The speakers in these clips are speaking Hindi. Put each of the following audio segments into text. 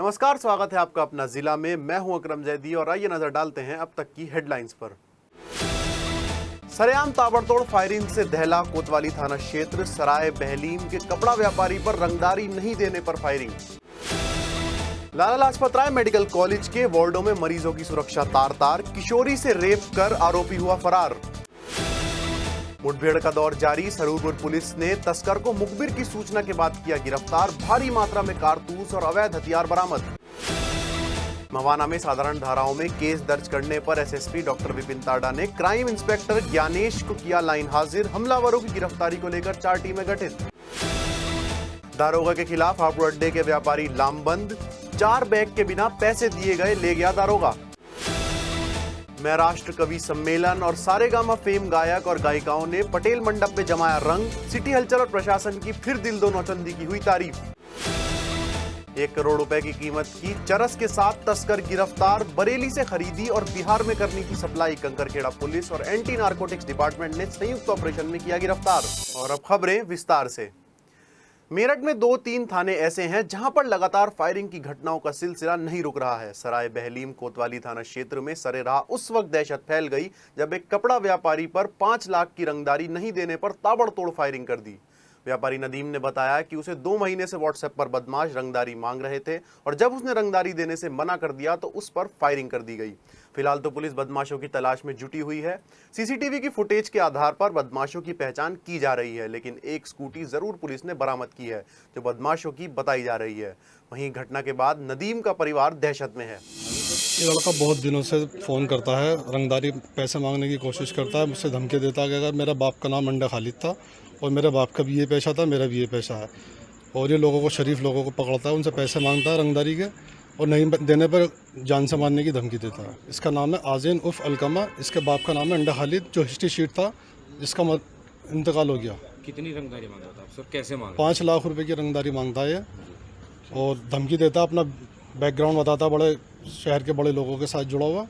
नमस्कार, स्वागत है आपका अपना जिला में। मैं हूं अकरम जैदी और आइए नजर डालते हैं अब तक की हेडलाइंस पर। सरेआम ताबड़तोड़ फायरिंग से दहला कोतवाली थाना क्षेत्र। सराय बहलीम के कपड़ा व्यापारी पर रंगदारी नहीं देने पर firing. Lala Lajpat Rai medical college के वार्डों में मरीजों की सुरक्षा तार-तार। किशोरी से रेप कर आरोपी हुआ फरार। मुठभेड़ का दौर जारी। सरूरपुर पुलिस ने तस्कर को मुखबिर की सूचना के बाद किया गिरफ्तार। भारी मात्रा में कारतूस और अवैध हथियार बरामद। मवाना में साधारण धाराओं में केस दर्ज करने पर एसएसपी डॉक्टर विपिन ताडा ने क्राइम इंस्पेक्टर ज्ञानेश को किया लाइन हाजिर। हमलावरों की गिरफ्तारी को लेकर 4 टीमें गठित। दारोगा के खिलाफ हापुड़ अड्डे के व्यापारी लामबंद। 4 बैग के बिना पैसे दिए गए ले गया दारोगा। मैं राष्ट्र कवि सम्मेलन और सारेगामा फेम गायक और गायिकाओं ने पटेल मंडप में जमाया रंग। सिटी हलचल और प्रशासन की फिर दिल दो नौचंदी की हुई तारीफ। 1 करोड़ रुपए की कीमत की चरस के साथ तस्कर गिरफ्तार। बरेली से खरीदी और बिहार में करनी थी सप्लाई। कंकरखेड़ा पुलिस और एंटी नारकोटिक्स डिपार्टमेंट ने संयुक्त ऑपरेशन में किया गिरफ्तार। और अब खबरें विस्तार से। मेरठ में 2-3 थाने ऐसे हैं जहां पर लगातार फायरिंग की घटनाओं का सिलसिला नहीं रुक रहा है। सराय बहलीम कोतवाली थाना क्षेत्र में सरेराह उस वक्त दहशत फैल गई जब एक कपड़ा व्यापारी पर 5 लाख की रंगदारी नहीं देने पर ताबड़तोड़ फायरिंग कर दी। व्यापारी नदीम ने बताया कि उसे 2 महीने से व्हाट्सएप पर बदमाश रंगदारी मांग रहे थे और जब उसने रंगदारी देने से मना कर दिया तो उस पर फायरिंग कर दी गई। फिलहाल तो पुलिस बदमाशों की तलाश में जुटी हुई है। सीसीटीवी की फुटेज के आधार पर बदमाशों की पहचान की जा रही है, लेकिन एक स्कूटी जरूर पुलिस ने बरामद की है जो बदमाशों की बताई जा रही है। वहीं घटना के बाद नदीम का परिवार दहशत में है। ये लड़का बहुत दिनों से फ़ोन करता है, रंगदारी पैसे मांगने की कोशिश करता है, मुझसे धमकी देता है कि अगर मेरा बाप का नाम अंडा खालिद था और मेरे बाप का भी ये पेशा था, मेरा भी ये पेशा है, और ये लोगों को, शरीफ लोगों को पकड़ता है, उनसे पैसे मांगता है रंगदारी के और नहीं देने पर जान से मारने की धमकी देता है। इसका नाम है आज़ीन उर्फ अलकमा। इसके बाप का नाम है अंडा खालिद, जो हिस्ट्री शीट था जिसका इंतकाल हो गया। कितनी रंगदारी मांग रहा था सर, कैसे मांग? 5 लाख रुपए की रंगदारी मांगता है ये और धमकी देता, अपना बैकग्राउंड बताता, बड़े शहर के बड़े लोगों के साथ जुड़ा हुआ,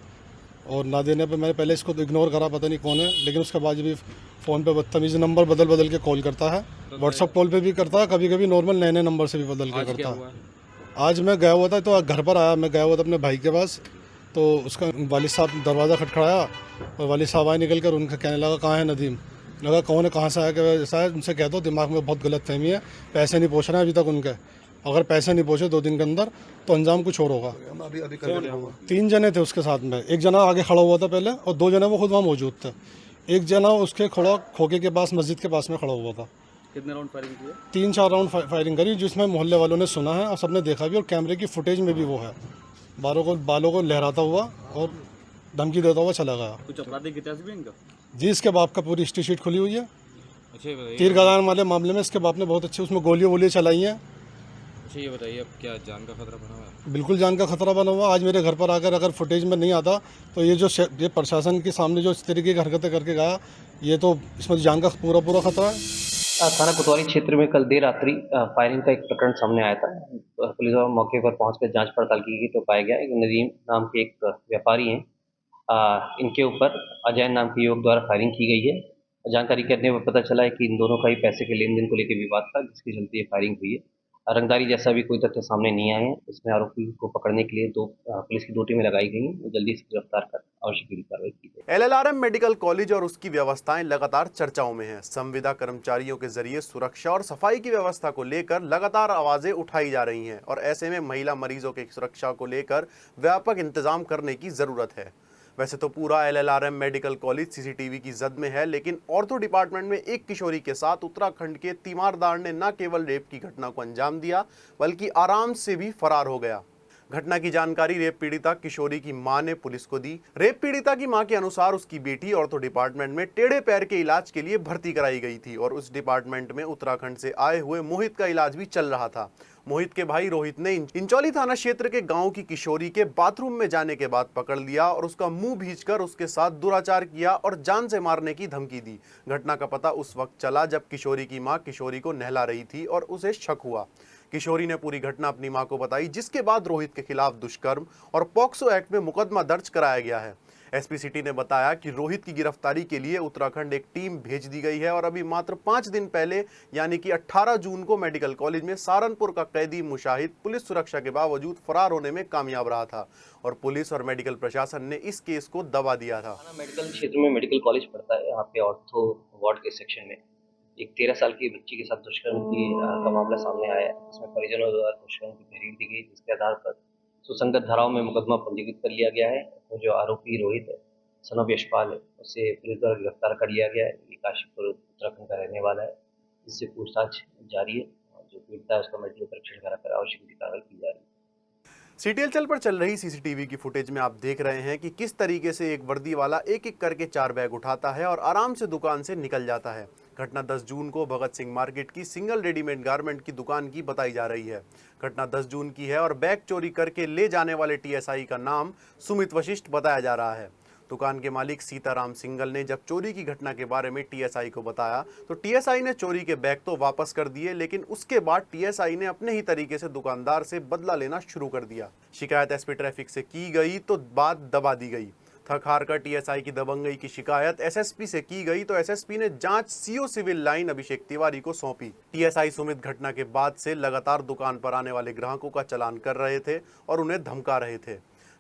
और ना देने पे मैंने पहले इसको तो इग्नोर करा, पता नहीं कौन है, लेकिन उसके बाद भी फ़ोन पे बदतमीज़ नंबर बदल बदल के कॉल करता है। व्हाट्सअप कॉल पे भी करता है, कभी कभी नॉर्मल नए नंबर से भी बदल के करता है। आज मैं गया हुआ था तो घर पर आया, मैं गया हुआ था अपने भाई के पास, तो उसका वालिद साहब दरवाज़ा खटखड़ाया और वालिद साहब आए निकल कर, उनका कहने लगा कहाँ है नदीम। लगा कौन है, कहाँ से आया, कि ऐसा है, उनसे कह दो दिमाग में बहुत गलत फहमी है, पैसे नहीं पहुँच रहे हैं अभी तक उनके, अगर पैसे नहीं पहुँचे 2 दिन के अंदर तो अंजाम कुछ और होगा। अभी 3 जने थे उसके साथ में, एक जना आगे खड़ा हुआ था पहले और 2 जने वो खुद वहाँ मौजूद थे। एक जना उसके खोखे के पास, मस्जिद के पास में खड़ा हुआ था। कितने राउंड फायरिंग किए? 3-4 राउंड फायरिंग करी, जिसमें मोहल्ले वालों ने सुना है और सबने देखा भी, और कैमरे की फुटेज में भी वो है। बालों को लहराता हुआ और धमकी देता हुआ चला गया। कुछ आपराधिक इतिहास भी इनका? जी, इसके बाप का पूरी हिस्ट्री शीट खुली हुई है। अच्छा ये बताइए, तीर गदान वाले मामले में इसके बाप ने बहुत अच्छे उसमें गोलियाँ चलाई हैं। अच्छा ये बताइए, अब क्या जान का खतरा बना हुआ है? बिल्कुल जान का खतरा बना हुआ। आज मेरे घर पर आकर अगर फुटेज में नहीं आता तो ये प्रशासन के सामने जो इस तरीके की हरकतें करके गया, ये तो इसमें जान का पूरा खतरा है। थाना कोतवाली क्षेत्र में कल देर रात्रि फायरिंग का एक प्रकरण सामने आया था। पुलिस मौके पर पहुंचकर जांच पड़ताल की गई तो पाया गया एक नदीम नाम के एक व्यापारी हैं, इनके ऊपर अजय नाम के युवक द्वारा फायरिंग की गई है। जानकारी करने पर पता चला है कि इन दोनों का ही पैसे के लेन देन को लेकर विवाद था, जिसके चलते ये फायरिंग हुई है। रंगदारी जैसा भी कोई तथ्य सामने नहीं आए हैं। इसमें आरोपी को पकड़ने के लिए पुलिस की 2 टीमें लगाई गई हैं। जल्दी से गिरफ्तार कर आवश्यक कार्रवाई की जाए। एलएलआरएम मेडिकल कॉलेज और उसकी व्यवस्थाएं लगातार चर्चाओं में हैं। संविदा कर्मचारियों के जरिए सुरक्षा और सफाई की व्यवस्था को लेकर लगातार आवाजें उठाई जा रही हैं और ऐसे में महिला मरीजों की सुरक्षा को लेकर व्यापक इंतजाम करने की जरूरत है। वैसे तो पूरा एलएलआरएम मेडिकल कॉलेज सीसीटीवी की जद में है, लेकिन ऑर्थो डिपार्टमेंट में एक किशोरी के साथ उत्तराखंड के तीमारदार ने न केवल रेप की घटना को अंजाम दिया बल्कि आराम से भी फरार हो गया। घटना की जानकारी रेप पीड़िता किशोरी की मां ने पुलिस को दी। रेप पीड़िता की मां के अनुसार उसकी बेटी ऑर्थो डिपार्टमेंट में टेढ़े पैर के इलाज के लिए भर्ती कराई गई थी और उस डिपार्टमेंट में उत्तराखंड से आए हुए मोहित का इलाज भी चल रहा था। मोहित के भाई रोहित ने इंचौली थाना क्षेत्र के गांव की किशोरी के बाथरूम में जाने के बाद पकड़ लिया और उसका मुंह भींचकर उसके साथ दुराचार किया और जान से मारने की धमकी दी। घटना का पता उस वक्त चला जब किशोरी की मां किशोरी को नहला रही थी और उसे शक हुआ। किशोरी ने पूरी घटना अपनी मां को बताई, जिसके बाद रोहित के खिलाफ दुष्कर्म और पॉक्सो एक्ट में मुकदमा दर्ज कराया गया है। एसपी सिटी ने बताया कि रोहित की गिरफ्तारी के लिए उत्तराखंड एक टीम भेज दी गई है और अभी मात्र 5 दिन पहले यानी कि 18 जून को मेडिकल कॉलेज में सहारनपुर का कैदी मुशाहिद पुलिस सुरक्षा के बावजूद फरार होने में कामयाब रहा था और पुलिस और मेडिकल प्रशासन ने इस केस को दबा दिया था। मेडिकल क्षेत्र में मेडिकल कॉलेज पड़ता है, यहाँ पे ऑर्थो वार्ड के सेक्शन में एक 13 साल की बच्ची के साथ दुष्कर्म का मामला सामने आया है। इसमें परिजनों द्वारा दुष्कर्म की तहरीर दी गई, जिसके आधार पर सुसंगत धाराओं में मुकदमा पंजीकृत कर लिया गया है। तो जो आरोपी रोहित है, सन ऑफ यशपाल है, उसे पुलिस द्वारा गिरफ्तार कर लिया गया है। ये काशीपुर उत्तराखंड का रहने वाला है। इससे पूछताछ जारी है। जो पीड़िता है उसका मेडिकल परीक्षण कराकर आवश्यक कार्रवाई की जा रही है। सीटीएल पर चल रही सीसीटीवी की फुटेज में आप देख रहे हैं कि किस तरीके से एक वर्दी वाला एक एक करके 4 बैग उठाता है और आराम से दुकान से निकल जाता है। घटना 10 जून को भगत सिंह मार्केट की सिंगल रेडीमेड गारमेंट की दुकान की बताई जा रही है। घटना 10 जून की है और बैग चोरी करके ले जाने वाले टीएसआई का नाम सुमित वशिष्ठ बताया जा रहा है। दुकान के मालिक सीताराम सिंगल ने जब चोरी की घटना के बारे में टीएसआई को बताया तो टीएसआई ने चोरी के बैग तो वापस कर दिए, लेकिन उसके बाद टीएसआई ने अपने ही तरीके से दुकानदार से बदला लेना शुरू कर दिया। शिकायत एसपी ट्रैफिक से की गई तो बात दबा दी गई। थक हार कर टीएसआई की दबंगई की शिकायत एसएसपी से की गई तो एसएसपी ने जांच CO civil line Abhishek Tiwari को सौंपी। टीएसआई सुमित घटना के बाद से लगातार दुकान पर आने वाले ग्राहकों का चालान कर रहे थे और उन्हें धमका रहे थे।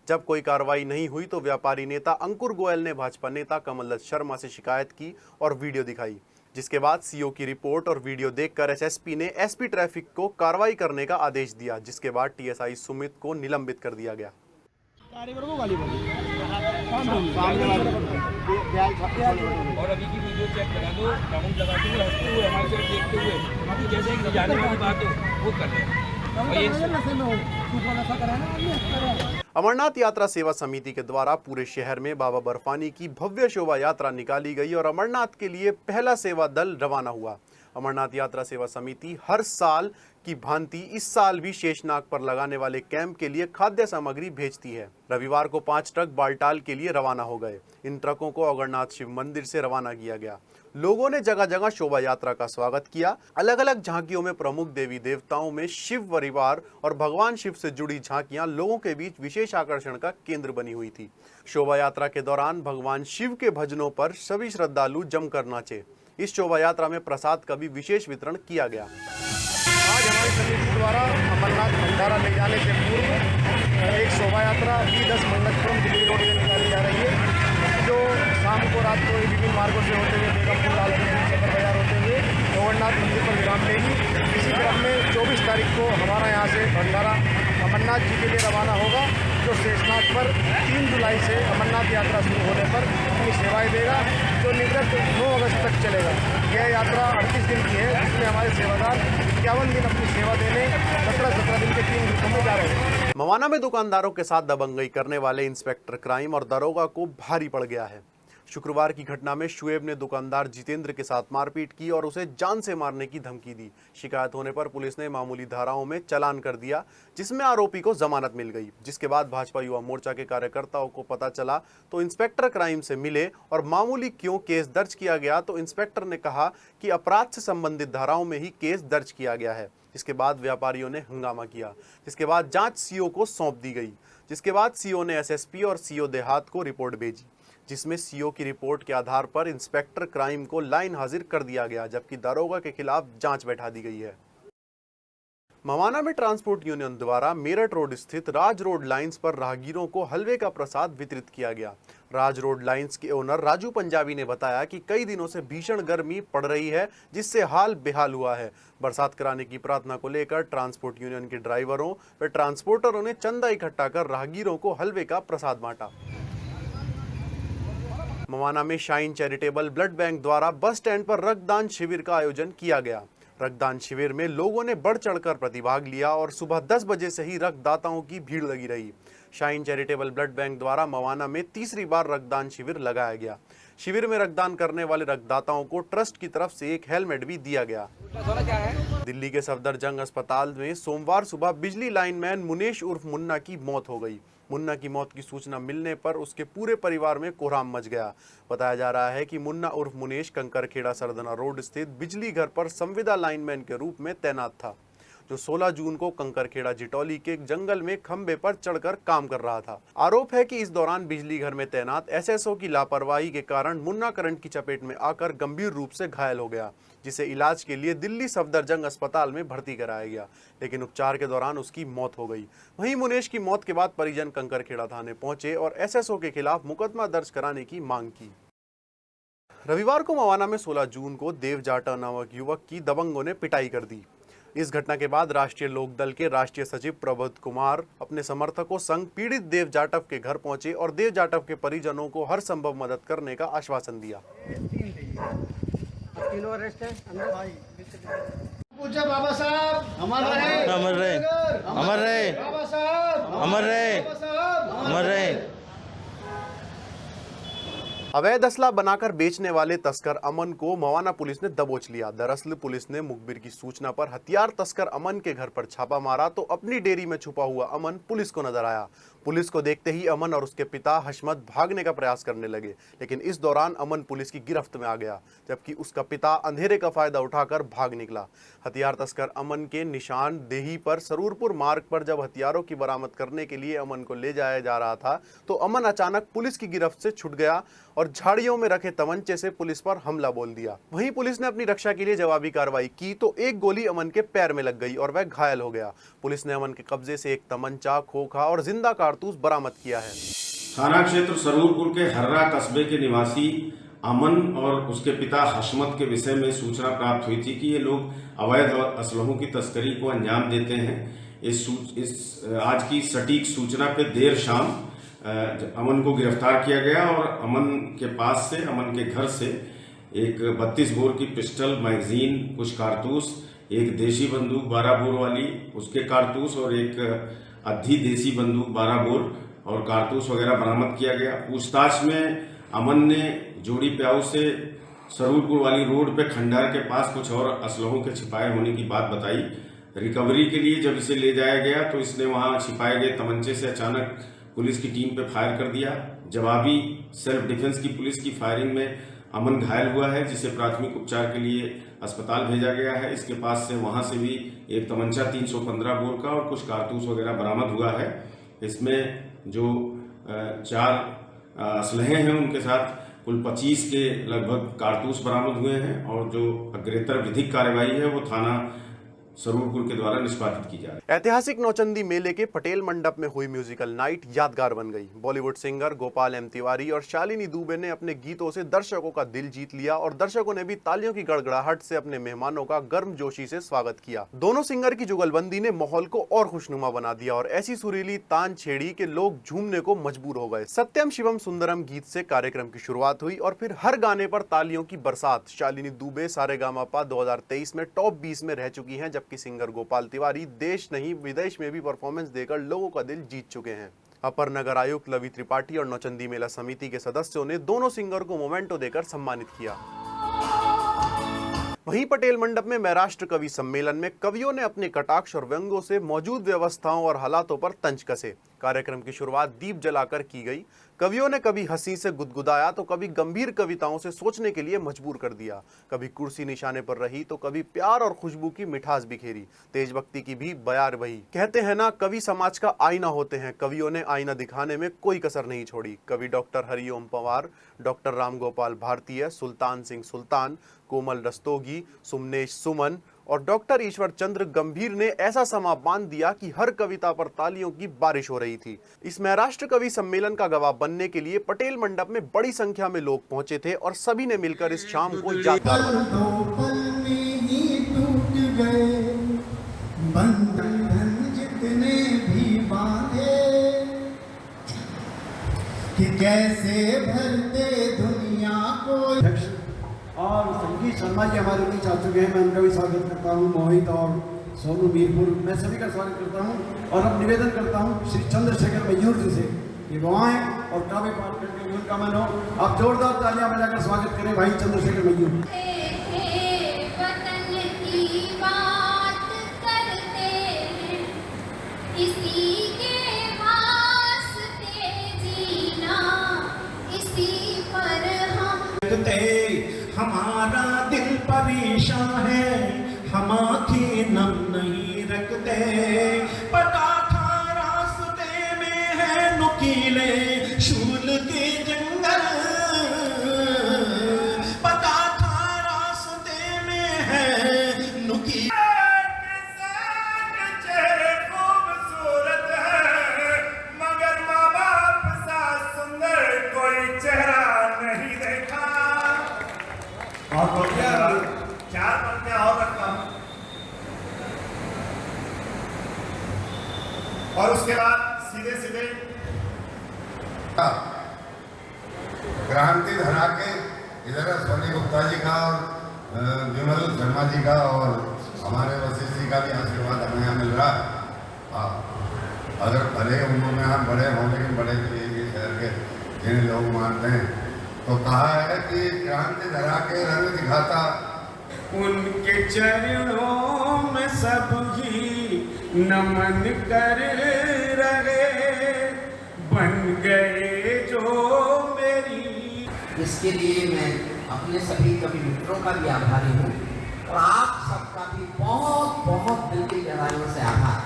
जब कोई कार्रवाई नहीं हुई तो व्यापारी नेता अंकुर गोयल ने भाजपा नेता कमलदत्त शर्मा से शिकायत की और वीडियो दिखाई, जिसके बाद सीओ की रिपोर्ट और वीडियो देखकर एसएसपी ने एसपी ट्रैफिक को कार्रवाई करने का आदेश दिया, जिसके बाद टीएसआई सुमित को निलंबित कर दिया गया। और अभी की वीडियो चेक करा दो, राउंड लगाते हुए हंसते हुए हमारे से देखते हुए अभी जैसे एक जाने वाली बात हो वो कर रहे हैं। अमरनाथ यात्रा सेवा समिति के द्वारा पूरे शहर में बाबा बर्फानी की भव्य शोभा यात्रा निकाली गई और अमरनाथ के लिए पहला सेवा दल रवाना हुआ। अमरनाथ यात्रा सेवा समिति हर साल की भांति इस साल भी शेषनाग पर लगाने वाले कैंप के लिए खाद्य सामग्री भेजती है। रविवार को 5 ट्रक बालटाल के लिए रवाना हो गए। इन ट्रकों को अगरनाथ शिव मंदिर से रवाना किया गया। लोगों ने जगह जगह शोभा यात्रा का स्वागत किया। अलग अलग झांकियों में प्रमुख देवी देवताओं में शिव परिवार और भगवान शिव से जुड़ी झांकियां लोगों के बीच विशेष आकर्षण का केंद्र बनी हुई थी। शोभा यात्रा के दौरान भगवान शिव के भजनों पर सभी श्रद्धालु जमकर नाचे। इस शोभा यात्रा में प्रसाद का भी विशेष वितरण किया गया। आज हमारी समिति द्वारा अमरनाथ भंडारा ले जाने से पूर्व एक शोभा यात्रा B10 मंडलपुरम दिल्ली रोड में निकाली जा रही है, जो शाम को रात को विभिन्न मार्गों से होते हुए बेगमपुर लालगंज सदर बाजार होते हुए अमरनाथ मंदिर पर विराम लेगी। इसी क्रम में 24 तारीख को हमारा यहाँ से भंडारा अमरनाथ जी के लिए रवाना होगा, जो शेषनाग पर 3 जुलाई से अमरनाथ यात्रा शुरू होने पर अपनी सेवाएं देगा, जो निर्गत 9 अगस्त तक चलेगा। यह यात्रा 38 दिन की है, जिसमें हमारे सेवादार 51 दिन अपनी सेवा देने 17 दिन के 3 ग्रुपों में जा रहे हैं। मवाना में दुकानदारों के साथ दबंगई करने वाले इंस्पेक्टर क्राइम और दरोगा को भारी पड़ गया है। शुक्रवार की घटना में शुएब ने दुकानदार जितेंद्र के साथ मारपीट की और उसे जान से मारने की धमकी दी। शिकायत होने पर पुलिस ने मामूली धाराओं में चालान कर दिया, जिसमें आरोपी को जमानत मिल गई। जिसके बाद भाजपा युवा मोर्चा के कार्यकर्ताओं को पता चला तो इंस्पेक्टर क्राइम से मिले और मामूली क्यों केस दर्ज किया गया तो इंस्पेक्टर ने कहा कि अपराध से संबंधित धाराओं में ही केस दर्ज किया गया है। इसके बाद व्यापारियों ने हंगामा किया, जिसके बाद जांच सीओ को सौंप दी गई। जिसके बाद सीओ ने एसएसपी और सीओ देहात को रिपोर्ट भेजी, जिसमें सीओ की रिपोर्ट के आधार पर इंस्पेक्टर क्राइम को लाइन हाजिर कर दिया गया, जबकि दारोगा के खिलाफ जांच बैठा दी गई है। मवाना में ट्रांसपोर्ट यूनियन द्वारा मेरठ रोड स्थित राज रोड लाइंस पर राहगीरों को हलवे का प्रसाद वितरित किया गया। राज रोड लाइंस के ओनर राजू पंजाबी ने बताया कि कई दिनों से भीषण गर्मी पड़ रही है, जिससे हाल बेहाल हुआ है। बरसात कराने की प्रार्थना को लेकर ट्रांसपोर्ट यूनियन के ड्राइवरों व ट्रांसपोर्टरों ने चंदा इकट्ठा कर राहगीरों को हलवे का प्रसाद बांटा। मवाना में शाइन चैरिटेबल ब्लड बैंक द्वारा बस स्टैंड पर रक्तदान शिविर का आयोजन किया गया। रक्तदान शिविर में लोगों ने बढ़ चढ़कर प्रतिभाग लिया और सुबह 10 बजे से ही रक्तदाताओं की भीड़ लगी रही। शाइन चैरिटेबल ब्लड बैंक द्वारा मवाना में तीसरी बार रक्तदान शिविर लगाया गया। शिविर में रक्तदान करने वाले रक्तदाताओं को ट्रस्ट की तरफ से एक हेलमेट भी दिया गया। दिल्ली के सफदरजंग अस्पताल में सोमवार सुबह बिजली लाइनमैन मुनेश उर्फ मुन्ना की मौत हो गई। मुन्ना की मौत की सूचना मिलने पर उसके पूरे परिवार में कोहराम मच गया। बताया जा रहा है कि मुन्ना उर्फ मुनेश कंकरखेड़ा सरदना रोड स्थित बिजली घर पर संविदा लाइनमैन के रूप में तैनात था। जो 16 जून को कंकरखेड़ा जिटौली के जंगल में खंबे पर चढ़कर काम कर रहा था। आरोप है कि इस दौरान बिजली घर में तैनात एसएसओ की लापरवाही के कारण मुन्ना करंट की चपेट में आकर गंभीर रूप से घायल हो गया, जिसे इलाज के लिए दिल्ली सफदरजंग अस्पताल में भर्ती कराया गया, लेकिन उपचार के दौरान उसकी मौत हो गई। वहीं मुनेश की मौत के बाद परिजन कंकरखेड़ा थाने पहुंचे और एसएसओ के खिलाफ मुकदमा दर्ज कराने की मांग की। रविवार को मवाना में 16 जून को देव जाटा नामक युवक की दबंगों ने पिटाई कर दी। इस घटना के बाद राष्ट्रीय लोकदल के राष्ट्रीय सचिव प्रबोध कुमार अपने समर्थकों संग पीड़ित देव जाटव के घर पहुंचे और देव जाटव के परिजनों को हर संभव मदद करने का आश्वासन दिया। पूज्य बाबा साहब अमर रहे, अमर रहे, अमर रहे, बाबा साहब अमर रहे, अमर रहे। अवैध असला बनाकर बेचने वाले तस्कर अमन को मवाना पुलिस ने दबोच लिया। दरअसल पुलिस ने मुखबिर की सूचना पर हथियार तस्कर अमन के घर पर छापा मारा तो अपनी डेयरी में छुपा हुआ अमन पुलिस को नजर आया। पुलिस को देखते ही अमन और उसके पिता हशमत भागने का प्रयास करने लगे, लेकिन इस दौरान अमन पुलिस की गिरफ्त में आ गया, जबकि उसका पिता अंधेरे का फायदा उठाकर भाग निकला। हथियार तस्कर अमन के निशानदेही पर सरूरपुर मार्ग पर जब हथियारों की बरामद करने के लिए अमन को ले जाया जा रहा था तो अमन अचानक पुलिस की गिरफ्त से छूट गया और झाड़ियों में रखे तमंचे से पुलिस पर हमला बोल दिया। वहीं पुलिस ने अपनी रक्षा के लिए जवाबी कार्रवाई की तो एक गोली अमन के पैर में लग गई और वह घायल हो गया। पुलिस ने अमन के कब्जे से एक तमंचा, खोखा और जिंदा कारतूस बरामद किया है। थाना क्षेत्र सरूरपुर के हर्रा कस्बे के निवासी अमन और उसके पिता हशमत के विषय में सूचना प्राप्त हुई थी कि ये लोग अवैध असलहों की तस्करी को अंजाम देते हैं। इस आज की सटीक सूचना पे देर शाम अमन को गिरफ्तार किया गया और अमन के पास से, अमन के घर से एक 32 बोर की पिस्टल, मैगजीन, कुछ कारतूस, एक देशी बंदूक 12 बोर वाली उसके कारतूस और एक अद्धी देसी बंदूक 12 बोर और कारतूस वगैरह बरामद किया गया। पूछताछ में अमन ने जोड़ी प्याऊ से सरूरपुर वाली रोड पे खंडार के पास कुछ और असलहों के छिपाए होने की बात बताई। रिकवरी के लिए जब इसे ले जाया गया तो इसने वहां छिपाए गए तमंचे से अचानक पुलिस की टीम पे फायर कर दिया। जवाबी सेल्फ डिफेंस की पुलिस की फायरिंग में अमन घायल हुआ है, जिसे प्राथमिक उपचार के लिए अस्पताल भेजा गया है। इसके पास से वहां से भी एक तमंचा 315 बोर का और कुछ कारतूस वगैरह बरामद हुआ है। इसमें जो 4 असलहे हैं उनके साथ कुल 25 के लगभग कारतूस बरामद हुए हैं और जो अग्रेतर विधिक कार्यवाही है वो थाना सरूरपुर के द्वारा निष्पादित की जा रही है। ऐतिहासिक नौचंदी मेले के पटेल मंडप में हुई म्यूजिकल नाइट यादगार बन गई। बॉलीवुड सिंगर गोपाल एम तिवारी और शालिनी दुबे ने अपने गीतों से दर्शकों का दिल जीत लिया और दर्शकों ने भी तालियों की गड़गड़ाहट से अपने मेहमानों का गर्मजोशी से स्वागत किया। दोनों सिंगर की जुगलबंदी ने माहौल को और खुशनुमा बना दिया और ऐसी सुरीली तान छेड़ी कि लोग झूमने को मजबूर हो गए। सत्यम शिवम सुंदरम गीत से कार्यक्रम की शुरुआत हुई और फिर हर गाने पर तालियों की बरसात। शालिनी दुबे सारेगामापा 2023 में टॉप 20 में रह चुकी हैं, जबकि सिंगर गोपाल तिवारी देश नहीं विदेश में भी परफॉर्मेंस देकर लोगों का दिल जीत चुके हैं। अपर नगर आयुक्त लवी त्रिपाठी और नौचंदी मेला समिति के सदस्यों ने दोनों सिंगर को मोमेंटो देकर सम्मानित किया। वहीं पटेल मंडप में महाराष्ट्र कवि सम्मेलन में कवियों ने अपने कटाक्ष और व्यंग्यों से मौजूद व्यवस्थाओं और हालातों पर तंज कसे। कार्यक्रम की शुरुआत दीप जलाकर की गई। कवियों ने कभी हंसी से गुदगुदाया तो कभी गंभीर कविताओं से सोचने के लिए मजबूर कर दिया। कभी कुर्सी निशाने पर रही तो कभी प्यार और खुशबू की मिठास बिखेरी। देशभक्ति की भी बयार बही। कहते हैं ना, कवि समाज का आईना होते हैं। कवियों ने आईना दिखाने में कोई कसर नहीं छोड़ी। कवि डॉक्टर हरिओम पवार, डॉक्टर रामगोपाल भारतीय, सुल्तान सिंह सुल्तान, कोमल रस्तोगी, सुमनेश सुमन और डॉक्टर ईश्वर चंद्र गंभीर ने ऐसा समा बांध दिया कि हर कविता पर तालियों की बारिश हो रही थी। इस महाराष्ट्र कवि सम्मेलन का गवाह बनने के लिए पटेल मंडप में बड़ी संख्या में लोग पहुंचे थे और सभी ने मिलकर इस शाम को यादगार बनाया। और संगीत शर्मा जी हमारे बीच आ चुके हैं, मैं उनका भी स्वागत करता हूँ। मोहित और सोनू मीरपुर, मैं सभी का स्वागत करता हूँ और अब निवेदन करता हूँ श्री चंद्रशेखर मयूर जी से कि वो आए और काव्य पाठ करके उनका मन हो। आप जोरदार तालियां बजाकर स्वागत करें भाई चंद्रशेखर मयूर। हमारा दिल परेशान है, हम आंखें नम नहीं रख पता था रास्ते में है नुकीले शूल के जंगल, पता था रास्ते में है नुकीले। चेहरे खूबसूरत है मगर माँ बाप सा सुंदर कोई चेहरा नहीं देखा। और चार पंक्तियां और रखता हूं और उसके बाद सीधे सीधे क्रांति धरा के इधर सोनी गुप्ता जी का और विमल शर्मा जी का और हमारे वशिष्ठ जी का भी आशीर्वाद हमें यहाँ मिल रहा है। अगर भले उम्र में हम बड़े हों लेकिन बड़े ये शहर के जिन लोग मानते हैं तो कहा है कि क्रांति धरा के रंग दिखाता। उनके चरणों में सब ही नमन कर रहे बन गए जो मेरी। इसके लिए मैं अपने सभी कवि मित्रों का भी आभारी हूँ और आप सबका भी बहुत बहुत दिल की गहराइयों से आभार।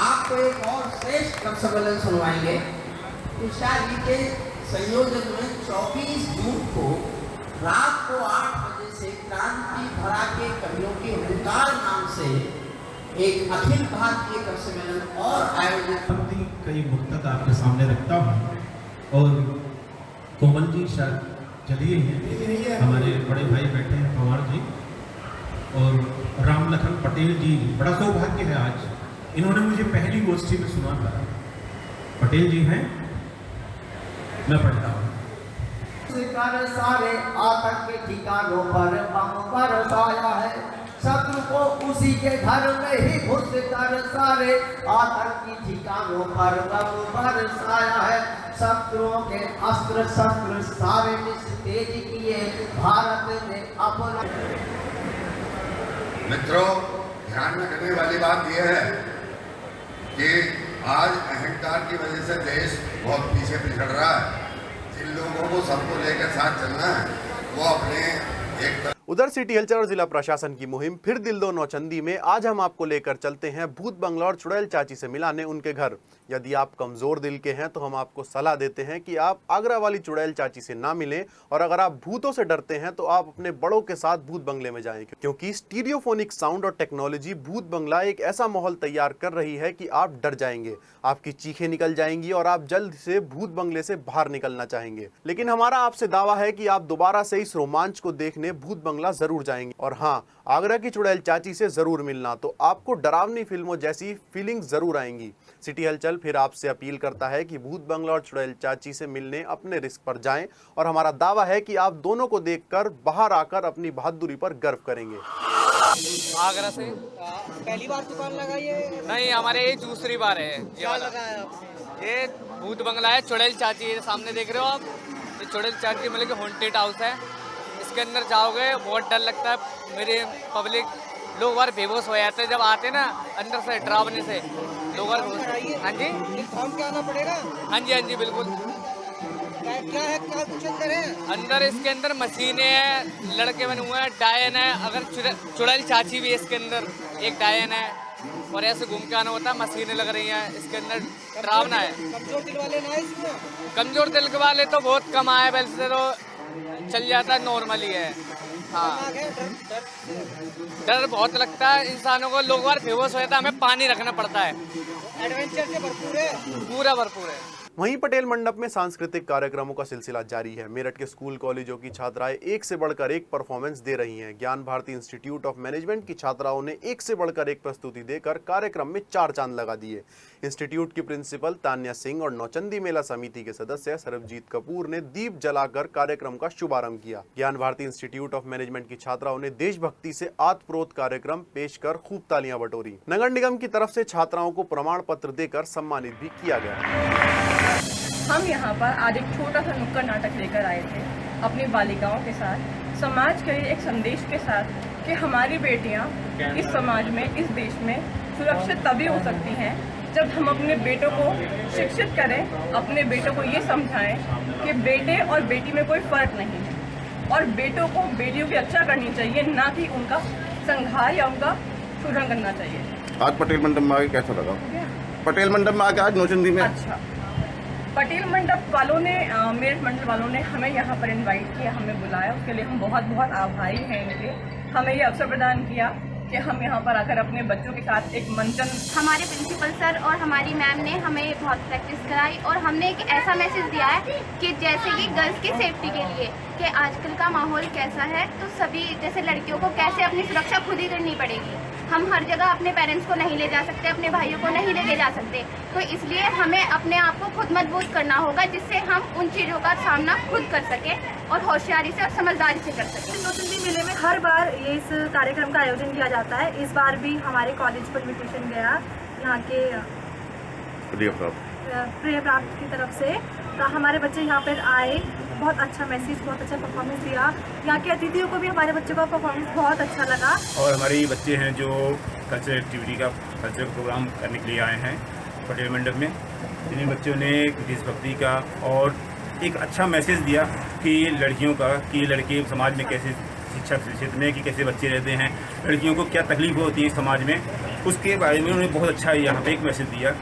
आपको एक और श्रेष्ठ कवि सम्मेलन सुनवाएंगे। उषा जी के संयोजन में 24 जून को रात को 8 बजे से क्रांति धरा के कवियों के हुंकार नाम से एक अखिल भारतीय कवि सम्मेलन और आयोजित। कई मुक्तक आपके सामने रखता हूँ और कोमल जी शायद चलिए हैं, हमारे बड़े भाई बैठे हैं पवार जी और राम लखन पटेल जी। बड़ा सौभाग्य है आज इन्होंने मुझे पहली गोष्ठी में सुना था। पटेल जी हैं, मैं पढ़ता हूँ। सारे आतंक के ठिकानों पर बम बरसाया है, शत्रु को उसी के घर में ही घुस कर सारे आतंकी ठिकानों पर बम बरसाया है। शत्रुओं के अस्त्र शस्त्र सारे निस्तेज किए भारत ने अपना। मित्रों, ध्यान रखने वाली बात यह है कि आज अहंकार की वजह से देश बहुत पीछे पिछड़ रहा है। जिन लोगों को सबको लेकर साथ चलना है वो अपने एक उधर सिटी हलचल और जिला प्रशासन की मुहिम फिर दिल दो नौचंदी में आज हम आपको लेकर चलते हैं भूत बंगला और चुड़ैल चाची से मिलाने उनके घर। यदि आप कमजोर दिल के हैं तो हम आपको सलाह देते हैं कि आप आगरा वाली चुड़ैल चाची से ना मिलें, और अगर आप भूतों से डरते हैं तो आप अपने बड़ों के साथ भूत बंगले में जाएं, क्योंकि स्टीरियोफोनिक साउंड और टेक्नोलॉजी भूत बंगला एक ऐसा माहौल तैयार कर रही है कि आप डर जाएंगे, आपकी चीखें निकल जाएंगी और आप जल्द से भूत बंगले से बाहर निकलना चाहेंगे। लेकिन हमारा आपसे दावा है कि आप दोबारा से इस रोमांच को देखने भूत बंगला जरूर जाएंगे। और हाँ, आगरा की चुड़ैल चाची से जरूर मिलना, तो आपको डरावनी फिल्मों जैसी फीलिंग जरूर आएंगी। सिटी हलचल फिर आपसे अपील करता है कि भूत बंगला और चुड़ैल चाची से मिलने अपने रिस्क पर जाएं, और हमारा दावा है कि आप दोनों को देखकर बाहर आकर अपनी बहादुरी पर गर्व करेंगे। आगरा से पहली बार दुकान लगाई है? नहीं, हमारे ये दूसरी बार है। क्या लगाया? ये भूत बंगला है, चुड़ैल चाची, ये सामने देख रहे हो आप, ये चुड़ैल चाची मतलब कि हॉन्टेड हाउस है। इसके अंदर जाओगे बहुत डर लगता है। मेरे पब्लिक लोग बार बेहोश हो जाते हैं जब आते ना अंदर से डरावने से लोग। हाँ जी, फॉर्म क्या आना पड़ेगा? हाँ जी, हाँ जी, बिल्कुल। क्या है, क्या कुछ अंदर है? अंदर इसके अंदर मशीनें हैं, लड़के बने हुए हैं, डायन है। अगर चुड़ैल चाची भी इसके अंदर एक डायन है, और ऐसे घूम के आना होता है। मशीनें लग रही हैं इसके अंदर, डरावना है। कमजोर दिल वाले ना इसमें? कमजोर दिल के वाले तो बहुत कम आए, वैसे तो चल जाता है, नॉर्मली है। हाँ, डर बहुत लगता है इंसानों को। लोग बार बेहोश हो जाता है, हमें पानी रखना पड़ता है। एडवेंचर से भरपूर है, पूरा भरपूर है। वहीं पटेल मंडप में सांस्कृतिक कार्यक्रमों का सिलसिला जारी है। मेरठ के स्कूल कॉलेजों की छात्राएं एक से बढ़कर एक परफॉर्मेंस दे रही हैं। ज्ञान भारती इंस्टीट्यूट ऑफ मैनेजमेंट की छात्राओं ने एक से बढ़कर एक प्रस्तुति देकर कार्यक्रम में 4 चांद लगा दिए। इंस्टीट्यूट की प्रिंसिपल तान्या सिंह और नौचंदी मेला समिति के सदस्य सरबजीत कपूर ने दीप जलाकर कार्यक्रम का शुभारंभ किया। ज्ञान भारती इंस्टीट्यूट ऑफ मैनेजमेंट की छात्राओं ने देशभक्ति से आत्मप्रोत कार्यक्रम पेश कर खूब तालियां बटोरी। नगर निगम की तरफ से छात्राओं को प्रमाण पत्र देकर सम्मानित भी किया गया। हम यहाँ पर आज एक छोटा सा नुक्कड़ नाटक लेकर आए थे अपनी बालिकाओं के साथ, समाज के लिए एक संदेश के साथ कि हमारी बेटियाँ इस समाज में, इस देश में सुरक्षित तभी हो सकती हैं जब हम अपने बेटों को शिक्षित करें, अपने बेटों को ये समझाएं कि बेटे और बेटी में कोई फर्क नहीं है, और बेटों को बेटियों की रक्षा करनी चाहिए, ना कि उनका संहार या उनका पूर्ण करना चाहिए। आज पटेल मंडप में आके कैसा लगा? पटेल मंडप में आके आज नौचंदी में अच्छा, पटेल मंडप वालों ने मेरठ मंडल वालों ने हमें यहाँ पर इनवाइट किया, हमें बुलाया, उसके लिए हम बहुत बहुत आभारी हैं इनके। हमें ये अवसर प्रदान किया कि हम यहाँ पर आकर अपने बच्चों के साथ एक मंचन। हमारे प्रिंसिपल सर और हमारी मैम ने हमें बहुत प्रैक्टिस कराई और हमने एक ऐसा मैसेज दिया है कि जैसे कि गर्ल्स की सेफ्टी के लिए कि आजकल का माहौल कैसा है, तो सभी जैसे लड़कियों को कैसे अपनी सुरक्षा खुद ही करनी पड़ेगी। हम हर जगह अपने पेरेंट्स को नहीं ले जा सकते, अपने भाइयों को नहीं लेके जा सकते, तो इसलिए हमें अपने आप को खुद मजबूत करना होगा जिससे हम उन चीज़ों का सामना खुद कर सकें और होशियारी से और समझदारी से कर सकें। नौचंदी मेले में हर बार ये इस कार्यक्रम का आयोजन किया जाता है। इस बार भी हमारे कॉलेज को इन्विटेशन गया यहाँ के प्रिय प्राप्त की तरफ से, तो हमारे बच्चे यहाँ पर आए, बहुत अच्छा मैसेज, बहुत अच्छा परफॉर्मेंस दिया। यहाँ के अतिथियों को भी हमारे बच्चों का परफॉर्मेंस बहुत अच्छा लगा। और हमारे बच्चे हैं जो कल्चरल एक्टिविटी का कल्चरल प्रोग्राम करने के लिए आए हैं पटेल मंडप में, जिन बच्चों ने देशभक्ति का और एक अच्छा मैसेज दिया कि लड़कियों का, कि लड़के समाज में कैसे शिक्षा के क्षेत्र में कि कैसे बच्चे रहते हैं, लड़कियों को क्या तकलीफ होती है समाज में, उसके बारे में उन्होंने बहुत अच्छा यहाँ पे एक मैसेज दिया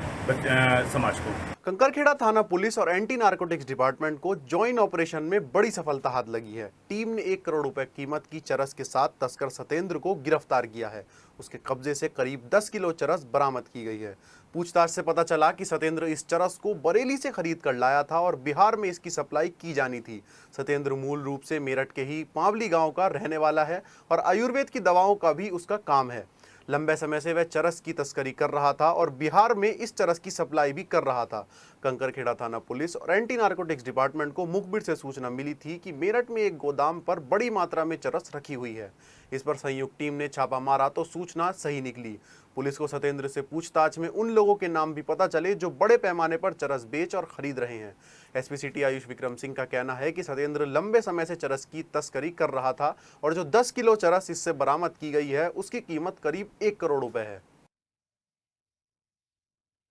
समाज को। कंकरखेड़ा थाना पुलिस और एंटी नारकोटिक्स डिपार्टमेंट को जॉइंट ऑपरेशन में बड़ी सफलता हाथ लगी है। टीम ने 1 करोड़ रुपए कीमत की चरस के साथ तस्कर सतेंद्र को गिरफ्तार किया है। उसके कब्जे से करीब 10 किलो चरस बरामद की गई है। पूछताछ से पता चला कि सतेंद्र इस चरस को बरेली से खरीद कर लाया था और बिहार में इसकी सप्लाई की जानी थी। सतेंद्र मूल रूप से मेरठ के ही पावली गाँव का रहने वाला है और आयुर्वेद की दवाओं का भी उसका काम है। लंबे समय से वह चरस की तस्करी कर रहा था और बिहार में इस चरस की सप्लाई भी कर रहा था। कंकरखेड़ा थाना पुलिस और एंटी नारकोटिक्स डिपार्टमेंट को मुखबिर से सूचना मिली थी कि मेरठ में एक गोदाम पर बड़ी मात्रा में चरस रखी हुई है। इस पर संयुक्त टीम ने छापा मारा तो सूचना सही निकली। पुलिस को सतेंद्र से पूछताछ में उन लोगों के नाम भी पता चले जो बड़े पैमाने पर चरस बेच और खरीद रहे हैं। एसपी सिटी आयुष विक्रम सिंह का कहना है कि सतेंद्र लंबे समय से चरस की तस्करी कर रहा था और जो 10 किलो चरस इससे बरामद की गई है उसकी कीमत करीब 1 करोड़ रुपए है।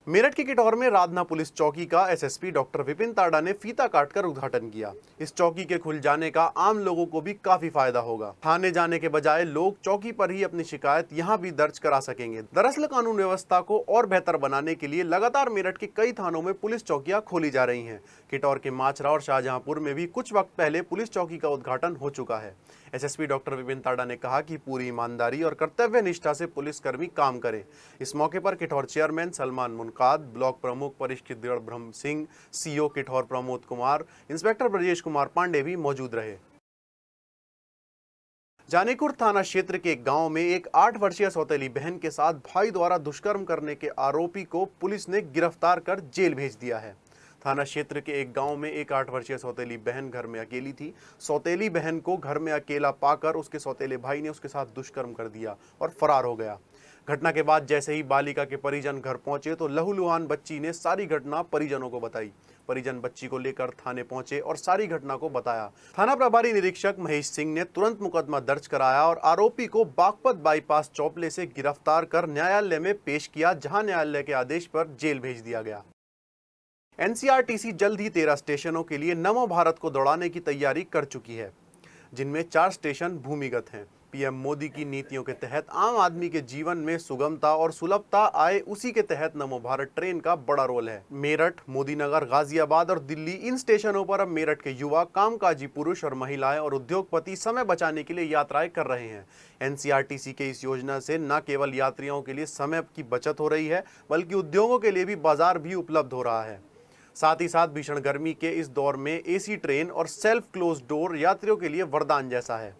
मेरठ के किटौर में राधना पुलिस चौकी का एसएसपी डॉक्टर विपिन ताड़ा ने फीता काटकर उद्घाटन किया। इस चौकी के खुल जाने का आम लोगों को भी काफी फायदा होगा। थाने जाने के बजाय लोग चौकी पर ही अपनी शिकायत यहां भी दर्ज करा सकेंगे। दरअसल कानून व्यवस्था को और बेहतर बनाने के लिए लगातार मेरठ के कई थानों में पुलिस चौकियां खोली जा रही हैं। किटौर के माचरा और शाहजहांपुर में भी कुछ वक्त पहले पुलिस चौकी का उद्घाटन हो चुका है। एसएसपी डॉक्टर विपिन ताड़ा ने कहा कि पूरी ईमानदारी और कर्तव्य निष्ठा से पुलिसकर्मी काम करें। इस मौके पर किठौर चेयरमैन सलमान मुनकाद, ब्लॉक प्रमुख परिष्कृत ब्रह्म सिंह, सीओ किठौर प्रमोद कुमार, इंस्पेक्टर ब्रजेश कुमार पांडे भी मौजूद रहे। जानीपुर थाना क्षेत्र के एक गांव में एक 8 वर्षीय सौतेली बहन के साथ भाई द्वारा दुष्कर्म करने के आरोपी को पुलिस ने गिरफ्तार कर जेल भेज दिया है। थाना क्षेत्र के एक गांव में एक 8 वर्षीय सौतेली बहन घर में अकेली थी। सौतेली बहन को घर में अकेला पाकर उसके सौतेले भाई ने उसके साथ दुष्कर्म कर दिया और फरार हो गया। घटना के बाद जैसे ही बालिका के परिजन घर पहुंचे तो लहूलुहान बच्ची ने सारी घटना परिजनों को बताई। परिजन बच्ची को लेकर थाने पहुंचे और सारी घटना को बताया। थाना प्रभारी निरीक्षक महेश सिंह ने तुरंत मुकदमा दर्ज कराया और आरोपी को बागपत बाईपास चौपले से गिरफ्तार कर न्यायालय में पेश किया, जहां न्यायालय के आदेश पर जेल भेज दिया गया। एनसीआरटीसी जल्द ही 13 स्टेशनों के लिए नमो भारत को दौड़ाने की तैयारी कर चुकी है, जिनमें 4 स्टेशन भूमिगत हैं। पीएम मोदी की नीतियों के तहत आम आदमी के जीवन में सुगमता और सुलभता आए, उसी के तहत नमो भारत ट्रेन का बड़ा रोल है। मेरठ, मोदीनगर, गाजियाबाद और दिल्ली, इन स्टेशनों पर अब मेरठ के युवा, कामकाजी पुरुष और महिलाएं और उद्योगपति समय बचाने के लिए यात्राएं कर रहे हैं। एनसीआरटीसी के इस योजना से न केवल यात्रियों के लिए समय की बचत हो रही है, बल्कि उद्योगों के लिए भी बाजार भी उपलब्ध हो रहा है। साथ ही साथ भीषण गर्मी के इस दौर में एसी ट्रेन और सेल्फ क्लोज डोर यात्रियों के लिए वरदान जैसा है।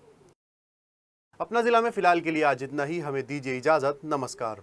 अपना जिला में फिलहाल के लिए आज इतना ही। हमें दीजिए इजाजत। नमस्कार।